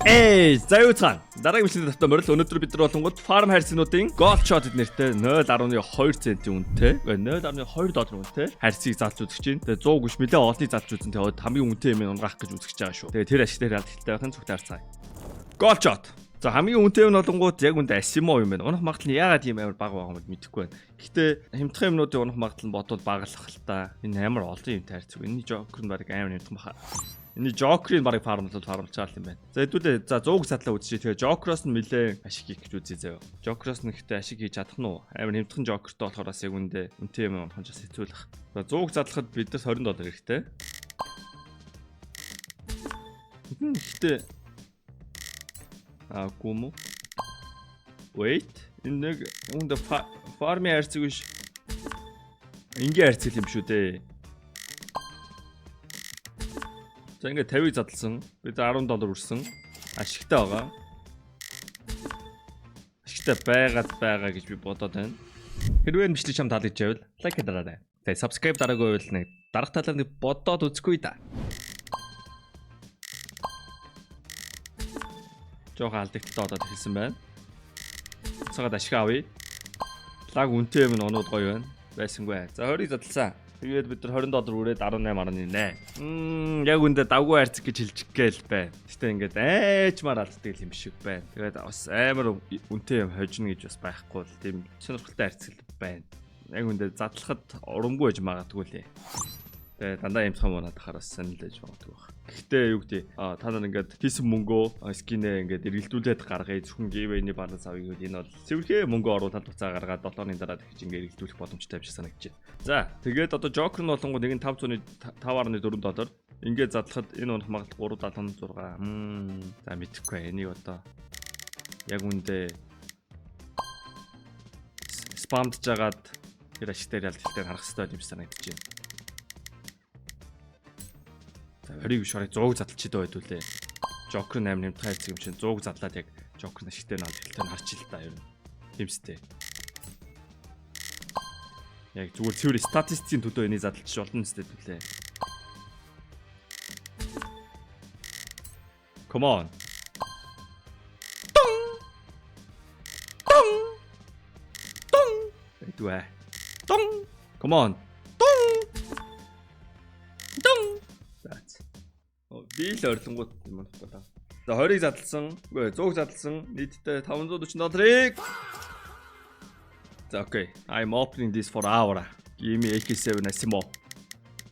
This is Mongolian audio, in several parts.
За юу цаана. Дараагийн бичлэгийн тавтаа морил өнөөдөр бид нар болонгод Farm Harris-ийн Gold Shot нэртэй 0.2 центийн үнэтэй, 0.2 долларын үнэтэй харьцыг залж үзэж чинь. Тэгээ 100 гүш нэлээд олонний залж үзэн тэгээд хамгийн үнэтэй юм унгаах гэж үзэж байгаа шүү. Тэгээ тэр ашиг дээр алдaltaй байхын зүгт харцгаая. Gold Shot. За хамгийн үнэтэй юм болонгууд яг үндэ Asimo юм байна. Унах магадлал нь яагаад ийм амар бага байгаа юм мэдэхгүй байна. Гэхдээ хямдхан юмнуудын унах магадлал нь бодвол багалах л та. Энэ амар олон юм таарцгүй. Энэ Joker нь баг амар хямдхан баха. Энэ Joker-ийн барыг фармлж байгаа юм байна. За хэдүүлээ за 100 задлаа үзчихье. Тэгээ Joker-оос нь нэлээ ашиг хийх гэж үзье заяа. Joker-оос нь ихтэй ашиг хийж чадах нь уу? Амар хямдхан Joker-тэй болохоор бас яг үндэ үнэтэй юм унах нь бас хэцүү л бах. За 100 задлахад бидээс $20 хэрэгтэй. Гэхдээ гүм. Wait. Энэ нэг үндэ фармын харьцаг биш. Ингээ харьцал юм шүү дээ. За ингээ 50-ыг задлсан. Бид $10 үрсэн. Ашигтай байгаа. Ашигтай байгаа гэж би бодоод байна. Хэрвээ бичлэг чам таалагдж байвал лайк дараарай. Тэгээ subscribe дараагүй байвал нэг дарах талаар нэг бодоод үзгүй да. Жохон алдагталтаа одоод хэлсэн байна. Цагаад ашиг авъя. Лаг үнэтэй юм оноод гоё байна. Байсангүй. За 20-ыг задлсан. Тэгээд бид нар $20 үрээд 18.8. Яг үндэ давгүй харьцаг гэж хэлж гээл байна. Гэтэ ингээд айчмаар алддаг юм шиг байна. Тэгээд бас амар үнэтэй юм хожно гэж бас байхгүй л тийм сонирхолтой харьцаг байна. Яг үндэ задлахад урамгүй байж магадгүй лээ. Тэгээд дандаа юмхан мунаад хараас саналж магадгүй байна. Гэхдээ юу гэдэг та нар ингээд хийсэн мөнгөө скинээ ингээд эргэлдүүлээд гаргая зөвхөн giveaway-ний баланс авъя гэвэл энэ бол цэвэрхээ мөнгө оруулаад буцаа гаргаад 7-ны дараа дахиж ингээд эргэлдүүлэх боломжтой юм шиг санагдаж байна. За тэгээд одоо Joker нь болонгууд нэг нь $5.4. Ингээд задлахад энэ унах магадлал 3.76. За мэдэхгүй энийг одоо яг үндэ спамдж жагаад тэр ашиг дээр ялдaltaй харах хэрэгтэй юм шиг санагдаж байна. 20-ыг биш барыг 100-ыг задлчихэд байдгүй лээ. Joker 8 нэмт хайцаг юм чинь 100-ыг задлаад яг Joker ашигтай наад хэлтэй нь харч ил та ер нь. Тимстэй. Яг зүгээр цэвэр статистикийн төлөө энийг задлчих болно нэстэй төлөө. Come on. Тон. Эдвэ. Тон. Come on. Би л ойрлонгууд юм болохгүй та. За 20-ыг задлсан, үгүй 100-ыг задлсан, нийтдээ $540. За окей. I'm opening this for hour. Give me AK7 Asimo.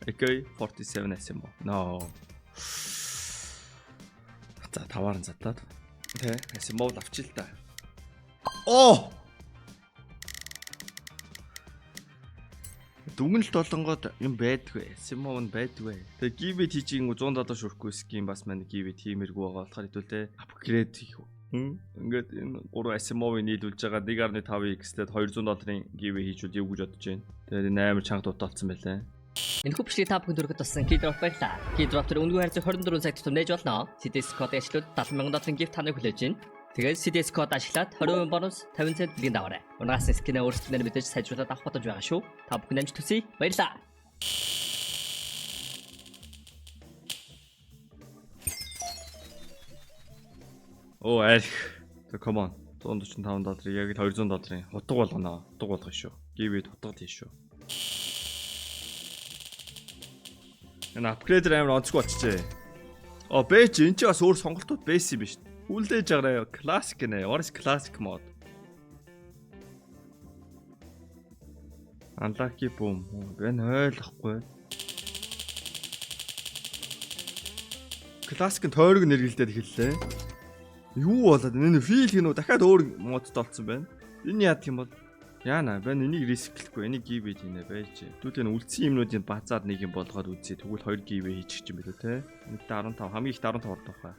AK47 Asimo. No. За таваар нь задлаад. Тэ Asimo л авчил та. Оо! Дүгнэлт болонгод юм байдгүй. Asimo нь байдгүй. Тэгээ giveaway хийж $100 шүрхгүй скин бас манай giveaway тиймэргүй байгаа болохоор хэдүүлээ апгрейд хийх. Ингээд энэ 3 Asimo-ыг нийлүүлж байгаа 1.5x-тэй $200 giveaway хийжүүл юу гэж бодож байна. Тэгээд энэ амар чанга дутаалцсан байлаа. Энэ хөпшлийг та бүхэнд өргөд туссан Keydrop байлаа. Keydrop төр өнгөө харьцаг 24 цаг тутам нээж болно. CDS код ашиглаад $70,000 gift таныг хүлээж байна. Тэгээд CDS код ашиглаад 20% бонус 50 цент билгийн даваарай. Унгаас скинээ өөрсдөө мэдээж сайжруулаад авах бодож байгаа шүү. Та бүхэн амжилт хүсье. Баярлалаа. Оо арх. За come on. $145 яг л $200 хутга болгоно. Хутга болгоно шүү. Giveaway хутга тийш шүү. Энэ апгрейдер амар онцгой болчихжээ. Оо бэж энэ ч бас өөр сонголтууд байсан юм биш. Үлдээж байгаа классик нэ. What is classic mode? Unlucky boom. Энэ ойлгохгүй. Классик нь тойрог нэргэлдээд эхэллээ. Юу болоод энэ фил гинөө дахиад өөр модтой болсон байна. Энэ яа гэх юм бол яана байна энийг рисклэхгүй энийг giveaway хийнэ байж. Түүнтэй үлдсэн юмнуудыг базаад нэг юм болгоод үзье. Тэгвэл 2 giveaway хийчих юм билүү те. Нэгт 15 хамгийн их 15 ордог хаа.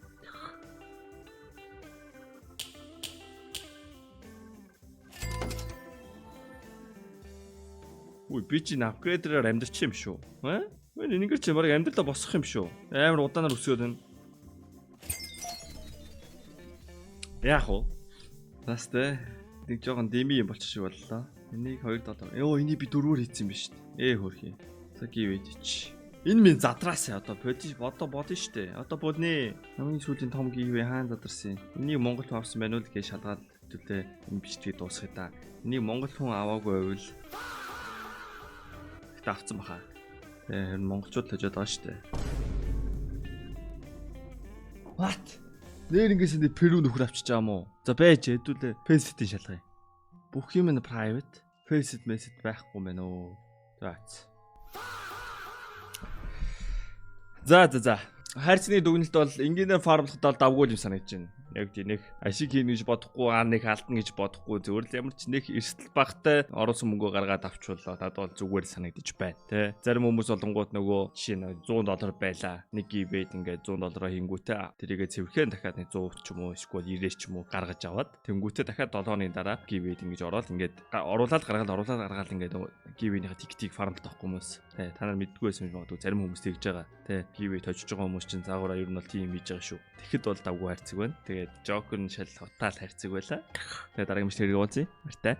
Үй би чинь апгрейдераар амьдрчих юм шүү. Мэн энэгээр чи барыг амьдралаа босгох юм шүү. Амар удаанаар өсгөөд байна. Яах вэ? Настай нэг жоохон дими юм болчих шиг боллоо. Энийг $2. Энийг би 4-өр хийсэн юм биш үү? Хөрхий. За giveaway хийч. Энэ минь задраасаа одоо бодно штэ. Одоо бодны. Хамгийн сүүлийн том гівээ хаана задарсан юм? Энийг Монгол хүн авсан байна уу гэж шалгаад төлөө энэ бичгийг дуусгая да. Энийг Монгол хүн аваагүй байвал ихтэй авцсан баха. Тэгээ монголчууд тажиад байгаа штэ. What? Нэр ингээс энэ Перу нөхөр авчиж байгаа мó. За байж хэдүүлээ Faceit-ийн шалгая. Бүх юм нь private. Faceit байхгүй мэн үү. За. Хайрцны дүгнэлт бол инженеэр фармлахад давгүй юм санагдаж байна. Яг тийм нэг ашиг хийнэ гэж бодохгүй, нэг алдна гэж бодохгүй, зөвөр л ямар ч нэг эрсдэл багтай оруулсан мөнгөө гаргаад авчвал надад бол зүгээр л санагдаж байна. Тэ. Зарим хүмүүс болонгууд нөгөө жишээ нь $100 байлаа. Нэг гибэд ингээд $100 хингүүтээ тэрийгээ цэвэрхэн дахиад 100 ч юм уу, эсвэл 90 ч юм уу гаргаж аваад тэнгүүтээ дахиад 7 хоногийн дараа гибэд ингэж ороод ингээд оруулаад гаргаад ингээд гибэдийнхээ тиктийг фармлах хүмүүс. Тэ. Та нар мэддгүй байсан юм байна. Зарим хүмүүс тэгж байгаа. Тэ. Гибэд хожиж байгаа хүмүүс чинь заагаараа ер нь бол тийм хийж байгаа шүү. Тэгэхэд бол давгүй хайрцаг байна. Тэгээд Joker нь шал хутаал хайрцаг байла. Тэгээд дараагийн миштерийг ууцъя. Мартай.